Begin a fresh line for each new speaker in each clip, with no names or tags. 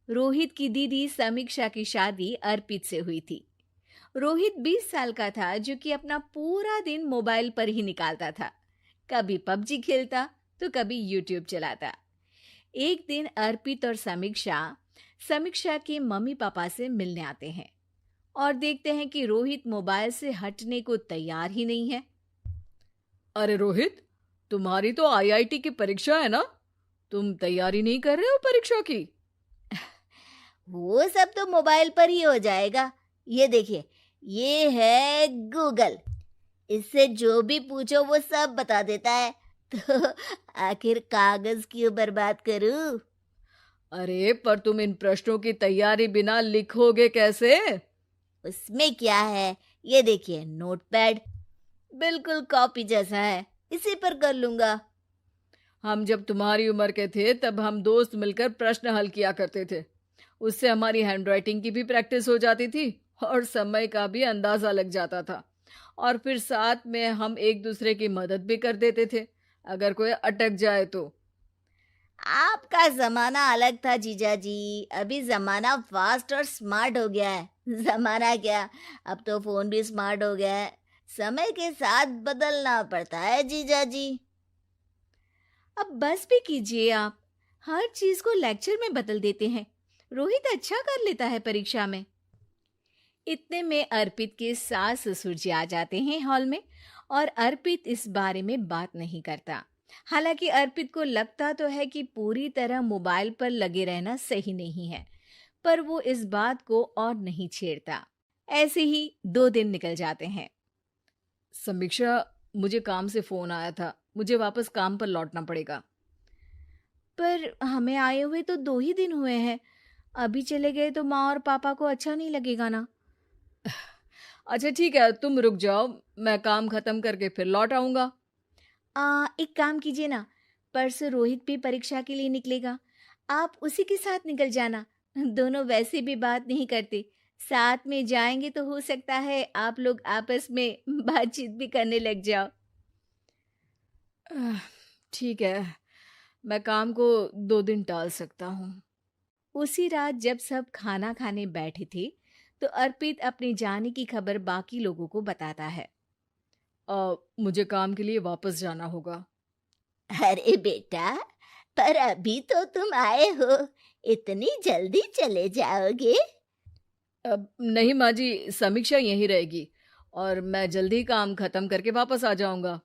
रोहित की दीदी समीक्षा की शादी अर्पित से हुई थी। रोहित 20 साल का था, जो कि अपना पूरा दिन मोबाइल पर ही निकालता था। कभी पबजी खेलता तो कभी यूट्यूब चलाता। एक दिन अर्पित और समीक्षा समीक्षा के मम्मी पापा से मिलने आते हैं और देखते हैं कि रोहित मोबाइल से हटने को तैयार ही नहीं है।
अरे रोहित, तुम्हारी तो आईआईटी की परीक्षा है ना? तुम तैयारी नहीं कर रहे हो परीक्षा की?
वो सब तो मोबाइल पर ही हो जाएगा। ये देखिए, ये है गूगल। इससे जो भी पूछो वो सब बता देता है। तो आखिर कागज क्यों बर्बाद करूं?
अरे पर तुम इन प्रश्नों की तैयारी बिना लिखोगे कैसे?
उसमें क्या है, ये देखिए नोटपैड, बिल्कुल कॉपी जैसा है, इसी पर कर लूंगा।
हम जब तुम्हारी उम्र के थे तब हम दोस्त मिलकर प्रश्न हल किया करते थे। उससे हमारी हैंडराइटिंग की भी प्रैक्टिस हो जाती थी और समय का भी अंदाजा लग जाता था। और फिर साथ में हम एक दूसरे की मदद भी कर देते थे अगर कोई अटक जाए तो।
आपका जमाना अलग था जीजा जी। अभी जमाना फास्ट और स्मार्ट हो गया है। जमाना क्या, अब तो फोन भी स्मार्ट हो गया है। समय के साथ बदलना पड़ता है जीजा जी।
अब बस भी कीजिए आप। हर चीज को लेक्चर में बदल देते हैं। रोहित अच्छा कर लेता है परीक्षा में। इतने में अर्पित के सास ससुर जी आ जाते हैं हॉल में, और अर्पित इस बारे में बात नहीं करता। हालांकि अर्पित को लगता तो है कि पूरी तरह मोबाइल पर लगे रहना सही नहीं है, पर वो इस बात को और नहीं छेड़ता। ऐसे ही 2 दिन निकल जाते हैं।
समीक्षा, मुझे काम से फोन आया था, मुझे वापस काम पर लौटना पड़ेगा।
पर हमें आए हुए तो 2 ही दिन हुए हैं। अभी चले गए तो माँ और पापा को अच्छा नहीं लगेगा ना।
अच्छा ठीक है, तुम रुक जाओ, मैं काम खत्म करके फिर लौट आऊंगा।
एक काम कीजिए ना, परसों रोहित भी परीक्षा के लिए निकलेगा। आप उसी के साथ निकल जाना। दोनों वैसे भी बात नहीं करते। साथ में जाएंगे तो हो सकता है आप लोग आपस में बातचीत भी करने लग जाओ।
आह, ठीक है, मैं काम को 2 दिन टाल सकता हूँ।
उसी रात जब सब खाना खाने बैठे थे, तो अर्पित अपने जाने की खबर बाकी लोगों को बताता है।
मुझे काम के लिए वापस जाना होगा।
अरे बेटा, पर अभी तो तुम आए हो, इतनी जल्दी चले जाओगे?
नहीं माँ जी, समीक्षा यहीं रहेगी और मैं जल्दी काम खत्म करके वापस आ जाऊंगा।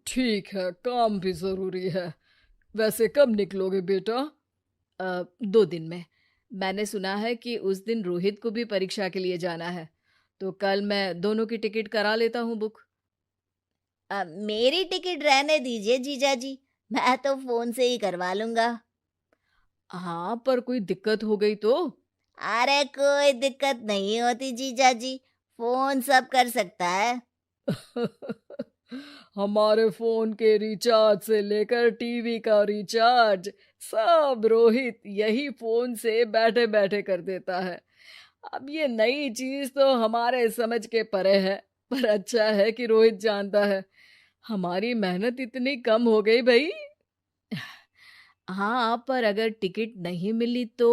ठीक है, काम भी जरूरी है। वैसे कब निकलोगे बेटा? 2 दिन में। मैंने सुना है कि उस दिन रोहित को भी परीक्षा के लिए जाना है, तो कल मैं दोनों की टिकट करा लेता हूँ बुक।
मेरी टिकट रहने दीजिए जीजा जी, मैं तो फोन से ही करवा लूंगा।
हाँ, पर कोई दिक्कत हो गई तो?
अरे कोई दिक्कत नहीं होती जीजा जी, फोन सब कर सकता है।
हमारे फोन के रिचार्ज से लेकर टीवी का रिचार्ज सब रोहित यही फोन से बैठे बैठे कर देता है। अब ये नई चीज तो हमारे समझ के परे है, पर अच्छा है कि रोहित जानता है। हमारी मेहनत इतनी कम हो गई भाई।
हाँ, पर अगर टिकट नहीं मिली तो?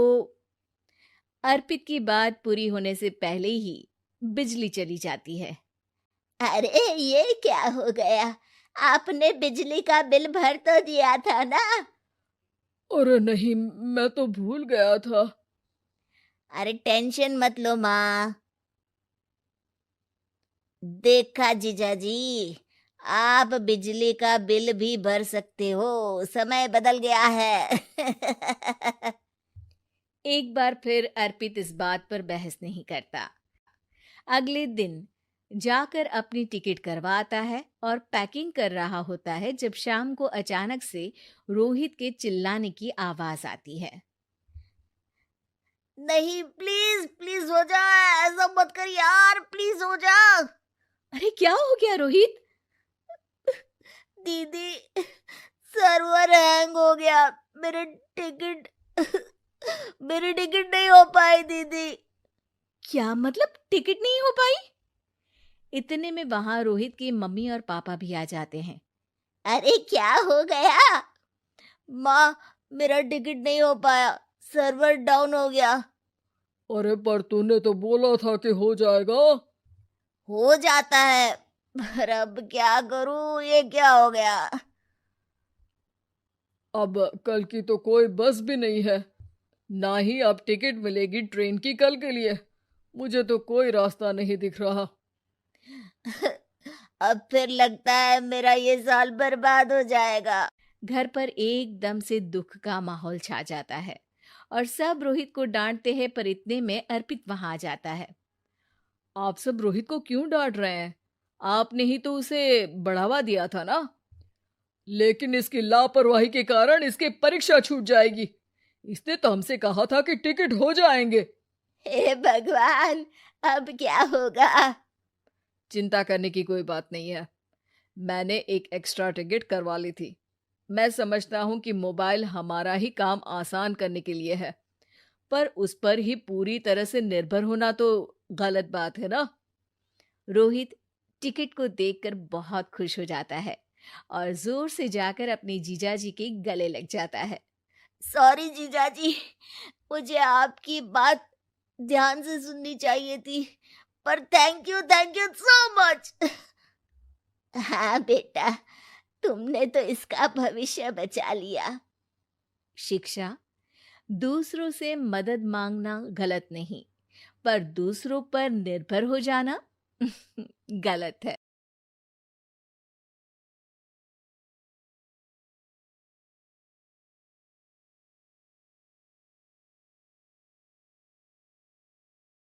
अर्पित की बात पूरी होने से पहले ही बिजली चली जाती है।
अरे ये क्या हो गया, आपने बिजली का बिल भर तो दिया था ना?
अरे नहीं, मैं तो भूल गया था।
अरे टेंशन मत लो माँ। देखा जीजा जी, आप बिजली का बिल भी भर सकते हो, समय बदल गया है।
एक बार फिर अर्पित इस बात पर बहस नहीं करता। अगले दिन जाकर अपनी टिकट करवाता है और पैकिंग कर रहा होता है, जब शाम को अचानक से रोहित के चिल्लाने की आवाज आती है।
नहीं, प्लीज प्लीज हो जा, ऐसा मत कर यार, प्लीज हो जा।
अरे क्या हो गया रोहित?
दीदी, सर्वर हैंग हो गया। मेरे टिकट मेरी टिकट नहीं हो पाई दीदी।
क्या मतलब टिकट नहीं हो पाई? इतने में वहां रोहित की मम्मी और पापा भी आ जाते हैं।
अरे क्या हो गया? माँ, मेरा टिकट नहीं हो पाया, सर्वर डाउन हो गया।
अरे पर तूने तो बोला था कि हो जाएगा।
हो जाता है, पर अब क्या करूं, ये क्या हो गया।
अब कल की तो कोई बस भी नहीं है, ना ही अब टिकट मिलेगी ट्रेन की कल के लिए। मुझे तो कोई रास्ता नहीं दिख रहा।
अब फिर लगता है मेरा ये साल बर्बाद हो जाएगा।
घर पर एकदम से दुख का माहौल छा जाता है और सब रोहित को डांटते हैं, पर इतने में अर्पित वहां आ जाता है।
आप सब रोहित को क्यों डांट रहे हैं? आपने ही तो उसे बढ़ावा दिया था ना। लेकिन इसकी लापरवाही के कारण इसकी परीक्षा छूट जाएगी। इसने तो हमसे कहा था कि टिकट हो जाएंगे।
हे भगवान, अब क्या होगा।
चिंता करने की कोई बात नहीं है। मैंने एक एक्स्ट्रा टिकट करवा ली थी। मैं समझता हूँ कि मोबाइल हमारा ही काम आसान करने के लिए है, पर उस पर ही पूरी तरह से निर्भर होना तो गलत बात है ना।
रोहित टिकट को देखकर बहुत खुश हो जाता है और जोर से जाकर अपने जीजाजी के गले लग जाता है।
सॉरी जीजाजी, मुझे आपकी बात ध्यान से सुननी चाहिए थी, पर थैंक यू सो मच। हाँ बेटा, तुमने तो इसका भविष्य बचा लिया।
शिक्षा, दूसरों से मदद मांगना गलत नहीं, पर दूसरों पर निर्भर हो जाना गलत है।